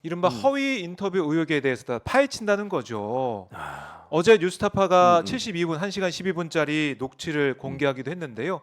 이른바 허위 인터뷰 의혹에 대해서 다 파헤친다는 거죠. 어제 뉴스타파가 72분, 1시간 12분짜리 녹취를 공개하기도 했는데요.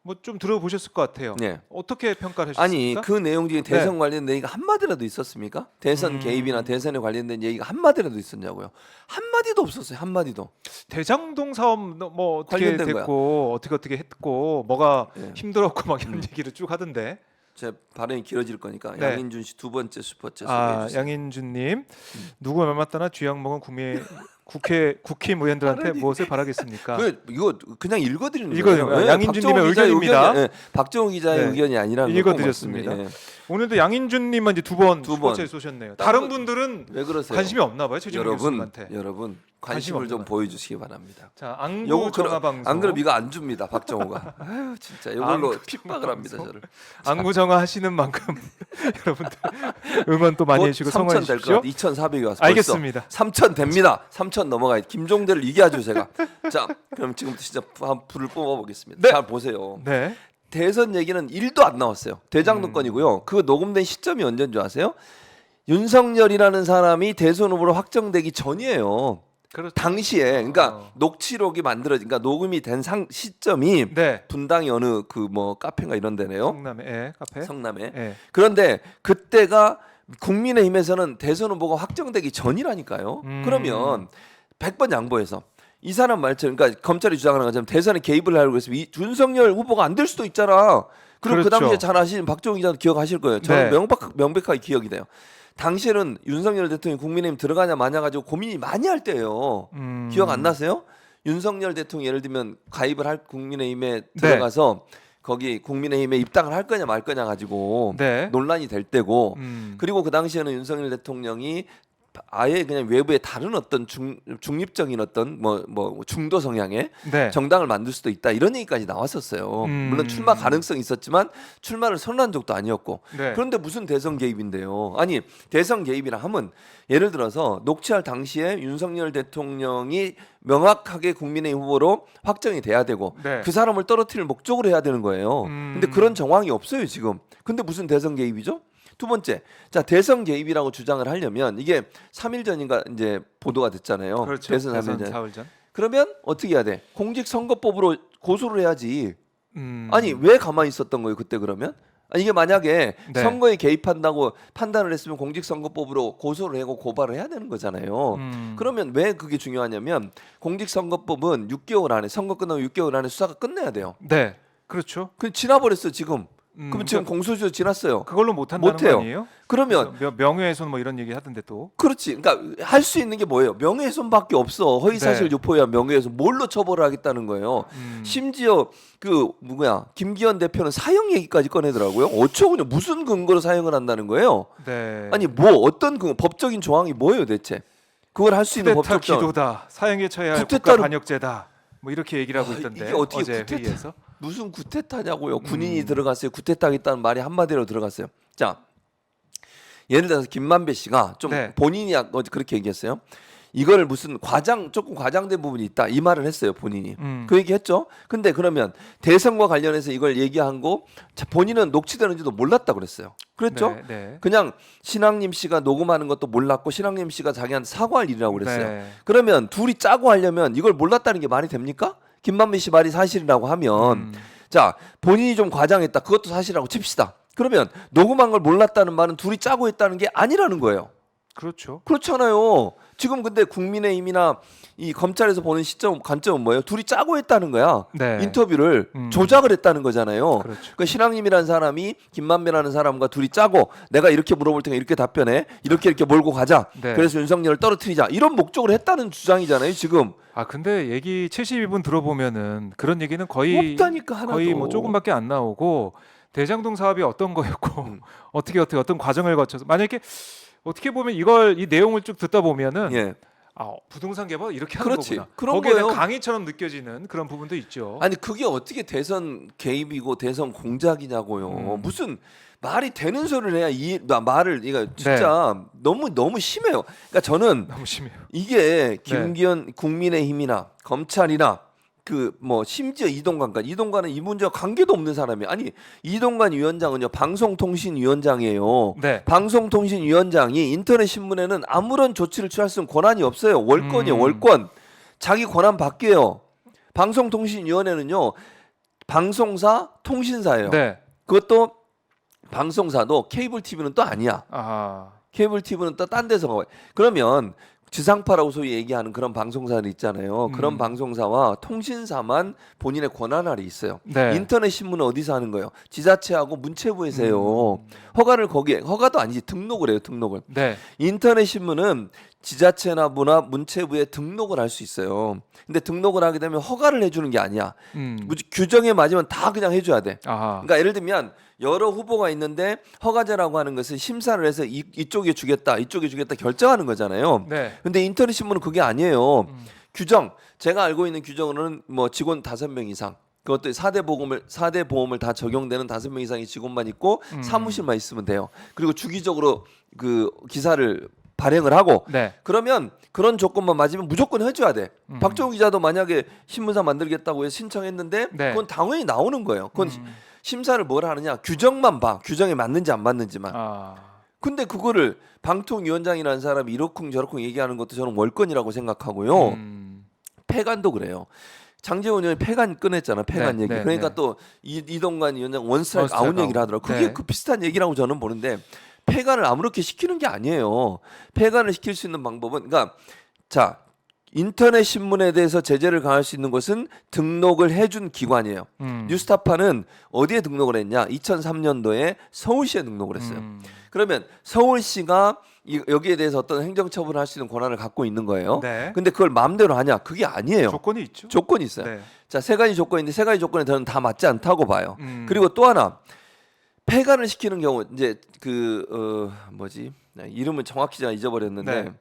뭐 좀 들어보셨을 것 같아요. 네. 어떻게 평가를 아니 하셨습니까? 그 내용 중에 대선 관련된 얘기가 한마디라도 있었습니까? 대선 개입이나 대선에 관련된 얘기가 한마디라도 있었냐고요? 한마디도 없었어요. 한마디도. 대장동 사업 뭐 어떻게 관련된 됐고 어떻게 했고 뭐가 네. 힘들었고 막 이런 얘기를 쭉 하던데. 제 발언이 길어질 거니까 네. 양인준 씨 두 번째 슈퍼챗 소개해 주세요. 양인준님, 누구 말 맞다나 쥐약 먹은 국힘 의원들한테 무엇을 바라겠습니까? 이거 그냥 읽어드리는 읽어드려요. 거예요. 양인준님의 박정우 기자의 의견입니다. 의견이, 박정우 기자의 네. 의견이 아니라는 걸 읽어드렸습니다. 꼭 말씀드려요. 예. 오늘도 양인준님만 이제 두 번 두 번. 슈퍼챗 쏘셨네요. 다른 다른 분들은 왜 그러세요? 관심이 없나 봐요. 최진호 교수님한테. 여러분 관심 관심을 좀 없나 보여주시기 바랍니다. 자, 요거 안구 정화 방송. 안 그럼 이거 안 줍니다. 박정우가. 아유 진짜 이걸로 안구 핍박을 합니다. 방송. 저를. 안구 정화 하시는 만큼 여러분들 응원 또 많이 해주시고 성원해 3,000 될 주십시오. 것 2,400이 왔어. 알겠습니다. 3,000 됩니다. 3,000 넘어가야 김종대를 이겨야죠 제가. 자 그럼 지금부터 진짜 불을 뽑아보겠습니다. 네. 잘 보세요. 네. 대선 얘기는 1도 안 나왔어요. 대장동 건이고요. 그 녹음된 시점이 언제인 줄 아세요? 윤석열이라는 사람이 대선 후보로 확정되기 전이에요. 그렇죠. 당시에 그러니까 녹취록이 만들어진 그러니까 녹음이 된 시점이 네. 분당이 어느 그 뭐 카페인가 이런 데네요. 성남에 카페. 성남에. 예. 그런데 그때가 국민의힘에서는 대선 후보가 확정되기 전이라니까요. 그러면 100번 양보해서 이 사람 말처럼 그러니까 검찰이 주장하는 것처럼 대선에 개입을 하려고 해서 윤석열 후보가 안 될 수도 있잖아. 그리고 그렇죠. 그 당시에 잘 아시는 박정희 기자도 기억하실 거예요. 저는 네. 명백하게 기억이 돼요. 당시에는 윤석열 대통령이 국민의힘 들어가냐 마냐 가지고 고민이 많이 할 때예요. 기억 안 나세요? 윤석열 대통령이 예를 들면 가입을 할 국민의힘에 들어가서 거기 국민의힘에 입당을 할 거냐 말 거냐 가지고 네. 논란이 될 때고 그리고 그 당시에는 윤석열 대통령이 아예 그냥 외부의 다른 어떤 중립적인 어떤 뭐 중도 성향의 네. 정당을 만들 수도 있다 이런 얘기까지 나왔었어요. 물론 출마 가능성이 있었지만 출마를 선언한 적도 아니었고 네. 그런데 무슨 대선 개입인데요? 아니 대선 개입이라 하면 예를 들어서 녹취할 당시에 윤석열 대통령이 명확하게 국민의힘 후보로 확정이 돼야 되고 네. 그 사람을 떨어뜨릴 목적으로 해야 되는 거예요. 근데 그런 정황이 없어요 지금. 근데 무슨 대선 개입이죠? 두 번째, 자 대선 개입이라고 주장을 하려면 이게 3일 전인가 이제 보도가 됐잖아요. 그렇죠. 대선 3일 전. 4일 전. 그러면 어떻게 해야 돼? 공직선거법으로 고소를 해야지. 음. 아니 왜 가만히 있었던 거예요 그때 그러면? 아니, 이게 만약에 네. 선거에 개입한다고 판단을 했으면 공직선거법으로 고소를 하고 고발을 해야 되는 거잖아요. 그러면 왜 그게 중요하냐면 공직선거법은 6개월 안에 선거 끝나고 6개월 안에 수사가 끝내야 돼요. 네. 그렇죠. 그 지나버렸어 지금. 그럼 지금 공소시효 지났어요. 그걸로 못 한다는 못해요. 거 아니에요? 그러면 명예훼손 뭐 이런 얘기 하던데 또. 그렇지. 그러니까 할 수 있는 게 뭐예요? 명예훼손밖에 없어. 허위사실 네. 유포에 의한 명예훼손. 뭘로 처벌을 하겠다는 거예요. 심지어 그 누구야 김기현 대표는 사형 얘기까지 꺼내더라고요. 어처구니 무슨 근거로 사형을 한다는 거예요? 네. 아니 뭐 어떤 그 법적인 조항이 뭐예요 대체? 그걸 할 수 있는 쿠데타 법적 조항. 기도다. 사형에 처해야 할 쿠데타를- 국가 반역죄다. 뭐 이렇게 얘기를 하고 아, 있던데. 이게 어떻게 어제 쿠데타- 회의에서. 무슨 구테타냐고요. 군인이 들어갔어요. 구테타하겠다는 말이 한마디로 들어갔어요. 자, 예를 들어서 김만배 씨가 좀 네. 본인이 어제 그렇게 얘기했어요. 이걸 무슨 조금 과장된 부분이 있다 이 말을 했어요 본인이. 그 얘기했죠. 근데 그러면 대선과 관련해서 이걸 얘기한 거 본인은 녹취되는지도 몰랐다 그랬어요. 그랬죠? 네, 네. 그냥 신앙님 씨가 녹음하는 것도 몰랐고 신앙님 씨가 자기한테 사과할 일이라고 그랬어요. 네. 그러면 둘이 짜고 하려면 이걸 몰랐다는 게 말이 됩니까? 김만배 씨 말이 사실이라고 하면 자 본인이 좀 과장했다 그것도 사실이라고 칩시다. 그러면 녹음한 걸 몰랐다는 말은 둘이 짜고 했다는 게 아니라는 거예요. 그렇죠. 그렇잖아요. 지금 근데 국민의힘이나 이 검찰에서 보는 관점은 뭐예요? 둘이 짜고 했다는 거야. 네. 인터뷰를 조작을 했다는 거잖아요. 그렇죠. 그러니까 신앙님이라는 사람이 김만배라는 사람과 둘이 짜고 내가 이렇게 물어볼 테니까 이렇게 답변해. 이렇게 몰고 가자. 네. 그래서 윤석열을 떨어뜨리자. 이런 목적으로 했다는 주장이잖아요. 지금. 아 근데 얘기 72분 들어보면은 그런 얘기는 거의 없다니까 하나도. 거의 뭐 조금밖에 안 나오고 대장동 사업이 어떤 거였고 어떻게 어떤 과정을 거쳐서 만약에 어떻게 보면 이 내용을 쭉 듣다 보면은 예. 부동산 개발 이렇게 하는 그렇지. 거구나. 그런 거기에 대한 거예요. 강의처럼 느껴지는 그런 부분도 있죠. 아니 그게 어떻게 대선 개입이고 대선 공작이냐고요. 무슨 말이 되는 소리를 해야 말을 이거 진짜 너무 심해요. 그러니까 저는 너무 심해요. 이게 김기현 국민의힘이나 검찰이나 그 뭐 심지어 이동관은 이 문제와 관계도 없는 사람이 아니 이동관 위원장은요 방송통신위원장이에요. 네. 방송통신위원장이 인터넷 신문에는 아무런 조치를 취할 수 있는 권한이 없어요. 월권이에요. 월권. 자기 권한 밖이에요. 방송통신위원회는요 방송사 통신사예요. 네. 그것도 방송사도 케이블 TV는 또 아니야. 아하. 케이블 TV는 또 딴 데서 가요. 그러면 지상파라고 소위 얘기하는 그런 방송사들 있잖아요. 그런 방송사와 통신사만 본인의 권한 아래 있어요. 네. 인터넷 신문은 어디서 하는 거예요? 지자체하고 문체부에서 해요. 허가를 거기에 허가도 아니지 등록을 해요. 등록을. 네. 인터넷 신문은 지자체나 문체부에 등록을 할 수 있어요. 근데 등록을 하게 되면 허가를 해주는 게 아니야. 규정에 맞으면 다 그냥 해줘야 돼. 아하. 그러니까 예를 들면 여러 후보가 있는데 허가제라고 하는 것은 심사를 해서 이쪽에 주겠다, 이쪽에 주겠다 결정하는 거잖아요. 네. 근데 인터넷 신문은 그게 아니에요. 규정, 제가 알고 있는 규정으로는 뭐 직원 5명 이상. 그것도 4대 보험을 다 적용되는 5명 이상의 직원만 있고 사무실만 있으면 돼요. 그리고 주기적으로 그 기사를 발행을 하고 네. 그러면 그런 조건만 맞으면 무조건 해줘야 돼. 박정우 기자도 만약에 신문사 만들겠다고 해서 신청했는데 네. 그건 당연히 나오는 거예요. 그건 심사를 뭘 하느냐 규정만 봐. 규정에 맞는지 안 맞는지만. 아. 근데 그거를 방통위원장이라는 사람이 이러쿵저러쿵 얘기하는 것도 저는 월권이라고 생각하고요. 폐간도 그래요. 장제원 의원이 폐간 꺼냈잖아. 폐간 네, 얘기. 네, 그러니까 네. 또 이동관 위원장 원스트라이크 원스트라이크 아웃 얘기를 아웃. 하더라고요. 그게 네. 그 비슷한 얘기라고 저는 보는데 폐간을 아무렇게 시키는 게 아니에요. 폐간을 시킬 수 있는 방법은 그러니까 자 인터넷 신문에 대해서 제재를 가할 수 있는 것은 등록을 해준 기관이에요. 뉴스타파는 어디에 등록을 했냐? 2003년도에 서울시에 등록을 했어요. 그러면 서울시가 여기에 대해서 어떤 행정처분을 할 수 있는 권한을 갖고 있는 거예요. 네. 근데 그걸 마음대로 하냐? 그게 아니에요. 조건이 있죠. 조건이 있어요. 네. 자, 세 가지 조건인데 세 가지 조건에 저는 다 맞지 않다고 봐요. 그리고 또 하나 폐간을 시키는 경우 이제 이름은 정확히 제가 잊어버렸는데 네.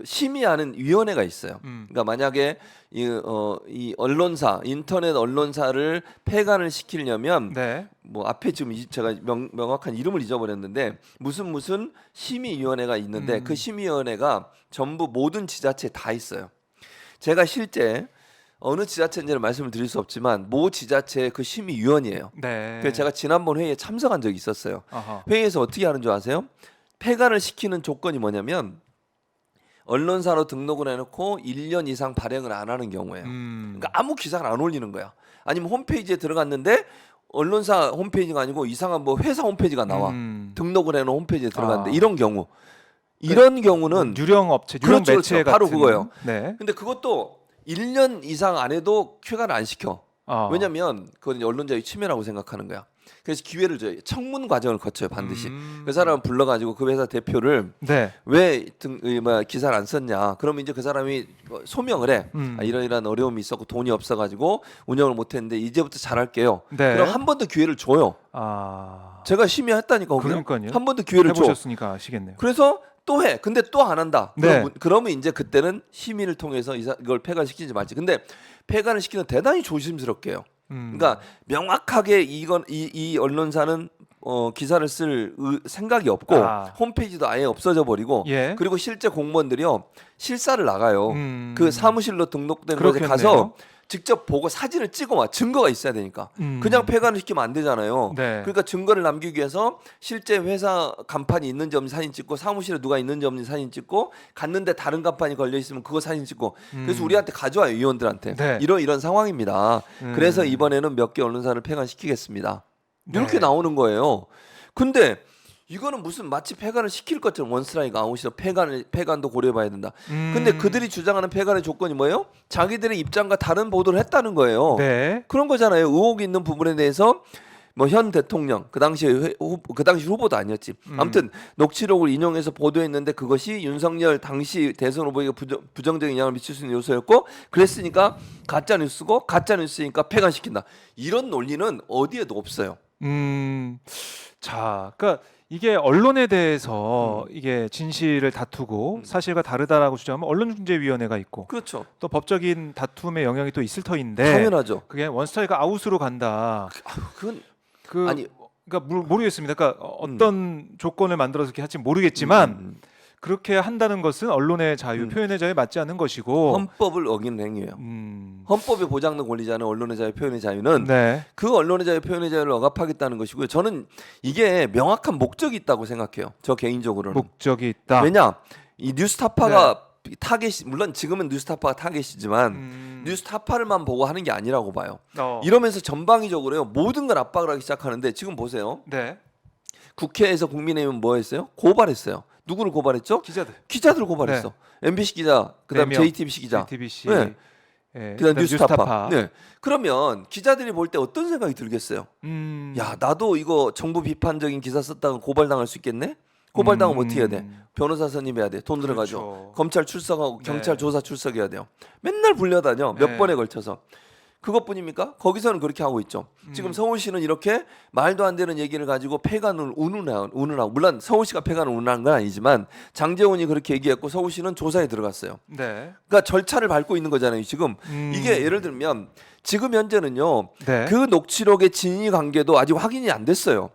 심의하는 위원회가 있어요. 그러니까 만약에 이 언론사 인터넷 언론사를 폐간을 시키려면 네. 뭐 앞에 지금 제가 명확한 이름을 잊어버렸는데 무슨 심의위원회가 있는데 그 심의위원회가 전부 모든 지자체에 다 있어요. 제가 실제 어느 지자체인지는 말씀을 드릴 수 없지만 모 지자체의 그 심의위원이에요. 네. 그래서 제가 지난번 회의에 참석한 적이 있었어요. 아하. 회의에서 어떻게 하는 줄 아세요? 폐간을 시키는 조건이 뭐냐면 언론사로 등록을 해놓고 1년 이상 발행을 안 하는 경우예요. 그러니까 아무 기사를 안 올리는 거야. 아니면 홈페이지에 들어갔는데 언론사 홈페이지가 아니고 이상한 뭐 회사 홈페이지가 나와. 등록을 해놓은 홈페이지에 들어갔는데 이런 경우. 이런 경우는 유령 업체, 유령 그렇죠, 매체 그렇죠. 같은 바로 그거예요. 네. 근데 그것도 1년 이상 안 해도 쾌가를 안 시켜. 왜냐면 그건 언론자유 침해라고 생각하는 거야. 그래서 기회를 줘요. 청문 과정을 거쳐요 반드시. 그 사람을 불러가지고 그 회사 대표를 네. 왜 기사를 안 썼냐. 그러면 이제 그 사람이 소명을 해. 이런 어려움이 있었고 돈이 없어가지고 운영을 못했는데 이제부터 잘할게요. 네. 그럼 한 번 더 기회를 줘요. 아. 제가 심의했다니까. 그러니까요. 한 번 더 기회를 줘. 해보셨으니까 아시겠네요. 그래서 또 해. 근데 또 안 한다. 네. 그러면 이제 그때는 심의를 통해서 이걸 폐간시키지 말지. 근데 폐간을 시키는 대단히 조심스럽게 해요. 그러니까 명확하게 이 언론사는 기사를 쓸 생각이 없고 홈페이지도 아예 없어져 버리고 예. 그리고 실제 공무원들이요 실사를 나가요. 그 사무실로 등록된 곳에 그렇겠네요. 가서 직접 보고 사진을 찍어 와. 증거가 있어야 되니까. 그냥 폐간을 시키면 안 되잖아요. 네. 그러니까 증거를 남기기 위해서 실제 회사 간판이 있는지 없는지 사진 찍고 사무실에 누가 있는지 없는지 사진 찍고 갔는데 다른 간판이 걸려 있으면 그거 사진 찍고 그래서 우리한테 가져와요. 위원들한테. 네. 이런 상황입니다. 그래서 이번에는 몇 개 언론사를 폐간시키겠습니다. 이렇게 네. 나오는 거예요. 근데 이거는 무슨 마치 폐간을 시킬 것처럼 원스트라이크 아웃이라 폐간도 고려해봐야 된다. 근데 그들이 주장하는 폐간의 조건이 뭐예요? 자기들의 입장과 다른 보도를 했다는 거예요. 네. 그런 거잖아요. 의혹이 있는 부분에 대해서 뭐 현 대통령 그 당시 후보도 아니었지. 아무튼 녹취록을 인용해서 보도했는데 그것이 윤석열 당시 대선 후보에게 부정적인 영향을 미칠 수 있는 요소였고 그랬으니까 가짜 뉴스고 가짜 뉴스니까 폐간시킨다. 이런 논리는 어디에도 없어요. 자, 그러니까 이게 언론에 대해서 이게 진실을 다투고 사실과 다르다라고 주장하면 언론중재위원회가 있고 그렇죠. 또 법적인 다툼의 영향이 또 있을 터인데 당연하죠. 그게 원스트라이크 아웃으로 간다. 그건 그 아니 그러니까 모르겠습니다. 그러니까 어떤 조건을 만들어서 이렇게 할지 모르겠지만 그렇게 한다는 것은 언론의 자유, 표현의 자유에 맞지 않는 것이고 헌법을 어기는 행위예요. 헌법에 보장된 권리자는 언론의 자유, 표현의 자유는 네. 그 언론의 자유, 표현의 자유를 억압하겠다는 것이고요. 저는 이게 명확한 목적이 있다고 생각해요. 저 개인적으로는. 목적이 있다. 왜냐? 이 뉴스타파가 타겟이 물론 지금은 뉴스타파가 타겟이지만 뉴스타파를만 보고 하는 게 아니라고 봐요. 이러면서 전방위적으로요. 모든 걸 압박을 하기 시작하는데 지금 보세요. 네. 국회에서 국민의힘은 뭐 했어요? 고발했어요. 누구를 고발했죠? 기자들 고발했어. MBC 기자, 그다음 네 명. JTBC 기자, JTBC, 네. 예, 그다음 뉴스타파. 뉴스타파. 네. 그러면 기자들이 볼 때 어떤 생각이 들겠어요? 야, 나도 이거 정부 비판적인 기사 썼다가 고발당할 수 있겠네? 고발당하면 어떻게 해야 돼? 변호사 선임해야 돼. 돈 들어가죠. 그렇죠. 검찰 출석하고 경찰 네. 조사 출석해야 돼요. 맨날 불려다녀. 몇 네. 번에 걸쳐서. 그것뿐입니까? 거기서는 그렇게 하고 있죠. 지금 서울시는 이렇게 말도 안 되는 얘기를 가지고 폐간을 운운하고 물론 서울시가 폐간을 운운한 건 아니지만 장제원이 그렇게 얘기했고 서울시는 조사에 들어갔어요. 네. 그러니까 절차를 밟고 있는 거잖아요. 지금 이게 예를 들면 지금 현재는요. 네. 그 녹취록의 진위 관계도 아직 확인이 안 됐어요.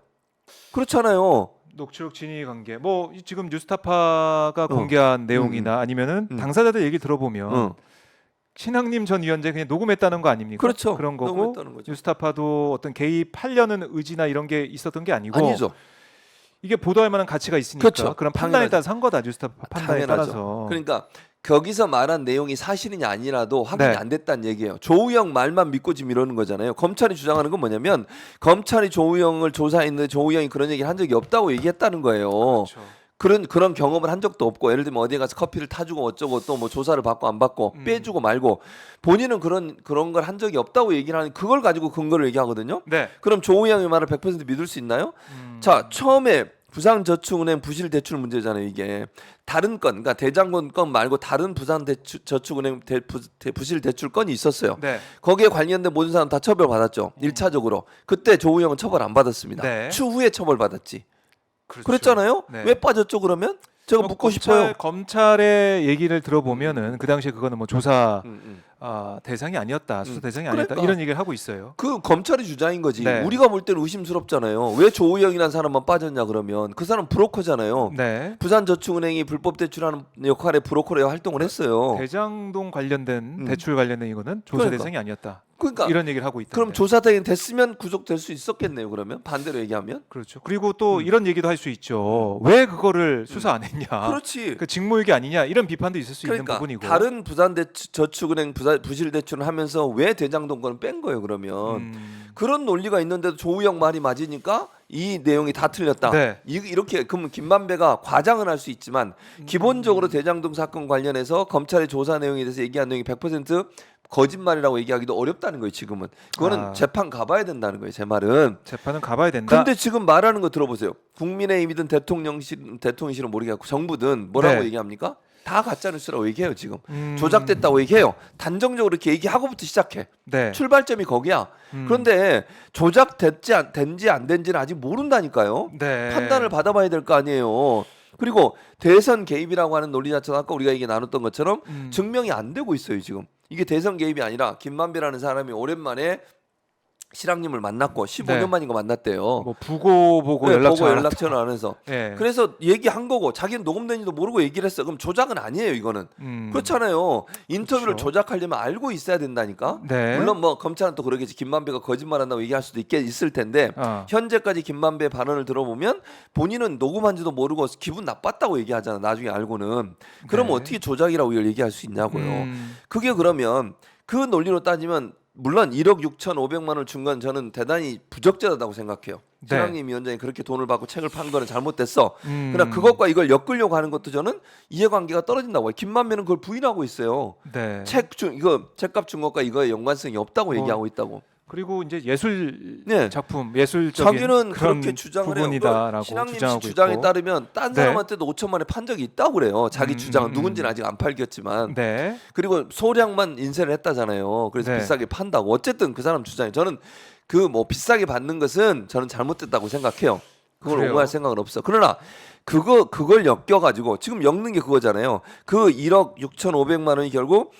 그렇잖아요. 녹취록 진위 관계. 뭐 지금 뉴스타파가 공개한 내용이나 아니면은 당사자들 얘기 들어보면 신학님 전 위원장 그냥 녹음했다는 거 아닙니까? 그렇죠. 그런 거고 녹음했다는 거죠. 뉴스타파도 어떤 개입하려는 의지나 이런 게 있었던 게 아니고 아니죠. 이게 보도할 만한 가치가 있으니까 그렇죠. 그런 판단에 당연하죠. 따라서 한 거다. 뉴스타파 판단에 당연하죠. 따라서. 그러니까 거기서 말한 내용이 사실이냐 아니라도 확인이 네. 안 됐다는 얘기예요. 조우영 말만 믿고 지금 이러는 거잖아요. 검찰이 주장하는 건 뭐냐면 검찰이 조우영을 조사했는데 조우영이 그런 얘기를 한 적이 없다고 얘기했다는 거예요. 그렇죠. 그런 경험을 한 적도 없고 예를 들면 어디에 가서 커피를 타주고 어쩌고 또 뭐 조사를 받고 안 받고 빼주고 말고 본인은 그런 걸 한 적이 없다고 얘기를 하는 그걸 가지고 근거를 얘기하거든요. 네. 그럼 조우영의 말을 100% 믿을 수 있나요? 자, 처음에 부산저축은행 부실 대출 문제잖아요. 이게 다른 건, 그러니까 대장군 건 말고 다른 부산저축은행 부실 대출 건이 있었어요. 네. 거기에 관련된 모든 사람 다 처벌 받았죠. 1차적으로. 그때 조우영은 처벌 안 받았습니다. 네. 추후에 처벌 받았지. 그렇죠. 그랬잖아요. 네. 왜 빠졌죠? 그러면 제가 묻고 싶어요. 검찰의 얘기를 들어보면은 그 당시에 그거는 뭐 조사 대상이 아니었다, 수사 대상이 아니었다 그러니까. 이런 얘기를 하고 있어요. 그 검찰의 주장인 거지. 네. 우리가 볼 때는 의심스럽잖아요. 왜 조우영이라는 사람만 빠졌냐 그러면 그 사람 브로커잖아요. 네. 부산저축은행이 불법 대출하는 역할의 브로커로 활동을 했어요. 대장동 관련된 대출 관련된 이거는 조사 그러니까. 대상이 아니었다. 그러니까 이런 얘기를 하고 있다. 그럼 조사대행 됐으면 구속될 수 있었겠네요. 그러면 반대로 얘기하면 그렇죠. 그리고 또 이런 얘기도 할 수 있죠. 왜 그거를 수사 안 했냐? 그렇지. 그 직무유기 아니냐? 이런 비판도 있을 수 그러니까 있는 부분이고. 다른 부산저축은행 부실 대출을 하면서 왜 대장동 거는 뺀 거예요? 그러면 그런 논리가 있는데도 조우영 말이 맞으니까 이 내용이 다 틀렸다. 네. 이렇게 그러면 김만배가 과장은 할 수 있지만 기본적으로 대장동 사건 관련해서 검찰의 조사 내용에 대해서 얘기한 내용이 100% 거짓말이라고 얘기하기도 어렵다는 거예요. 지금은 그거는 재판 가봐야 된다는 거예요. 제 말은. 재판은 가봐야 된다. 근데 지금 말하는 거 들어보세요. 국민의힘이든 대통령실은 모르겠고 정부든 뭐라고 네. 얘기합니까? 다 가짜뉴스라고 얘기해요. 지금 조작됐다고 얘기해요. 단정적으로 이렇게 얘기하고부터 시작해. 네. 출발점이 거기야. 그런데 조작됐지 안 된지는 아직 모른다니까요. 네. 판단을 받아봐야 될 거 아니에요. 그리고 대선 개입이라고 하는 논리 자체가 아까 우리가 얘기 나눴던 것처럼 증명이 안 되고 있어요. 지금 이게 대선 개입이 아니라 김만배라는 사람이 오랜만에 실장님을 만났고 15년 만인가 만났대요. 뭐 부고 보고 네, 연락처 보고 연락처를 안 해서. 네. 그래서 얘기한 거고 자기는 녹음된지도 모르고 얘기를 했어. 그럼 조작은 아니에요. 이거는. 그렇잖아요. 인터뷰를 그렇죠. 조작하려면 알고 있어야 된다니까. 네. 물론 뭐 검찰은 또 그러겠지. 김만배가 거짓말한다고 얘기할 수도 있을 텐데 현재까지 김만배 발언을 들어보면 본인은 녹음한지도 모르고 기분 나빴다고 얘기하잖아. 나중에 알고는. 그러면 네. 어떻게 조작이라고 이걸 얘기할 수 있냐고요. 그게 그러면 그 논리로 따지면 물론 1억 6,500만 원을 준 건 저는 대단히 부적절하다고 생각해요. 네. 최강림 위원장이 그렇게 돈을 받고 책을 판 거는 잘못됐어. 그러나 그것과 이걸 엮으려고 하는 것도 저는 이해관계가 떨어진다고 해요. 김만배는 그걸 부인하고 있어요. 네. 책값 준 것과 이거에 연관성이 없다고 얘기하고 있다고. 그리고 이제 예술 네. 작품, 예술적인 자기는 그런 그렇게 주장을 해요. 부분이다라고 신학님 씨 주장하고 주장에 있고. 따르면 딴 네. 사람한테도 5천만 원에 판 적이 있다고 그래요. 자기 주장은 누군지는 아직 안 팔겼지만. 네. 그리고 소량만 인쇄를 했다잖아요. 그래서 네. 비싸게 판다고. 어쨌든 그 사람 주장이 저는 그 뭐 비싸게 받는 것은 저는 잘못됐다고 생각해요. 그걸 그래요? 옹호할 생각은 없어. 그러나 그걸 엮여가지고 지금 엮는 게 그거잖아요. 그 1억 6,500만 원이 결국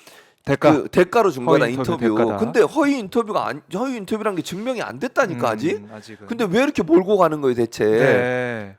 대가로 준 거다. 허위 인터뷰 인터뷰. 대가다. 근데 허위 인터뷰란 게 증명이 안 됐다니까 아직. 아직은. 근데 왜 이렇게 몰고 가는 거예요 대체? 네.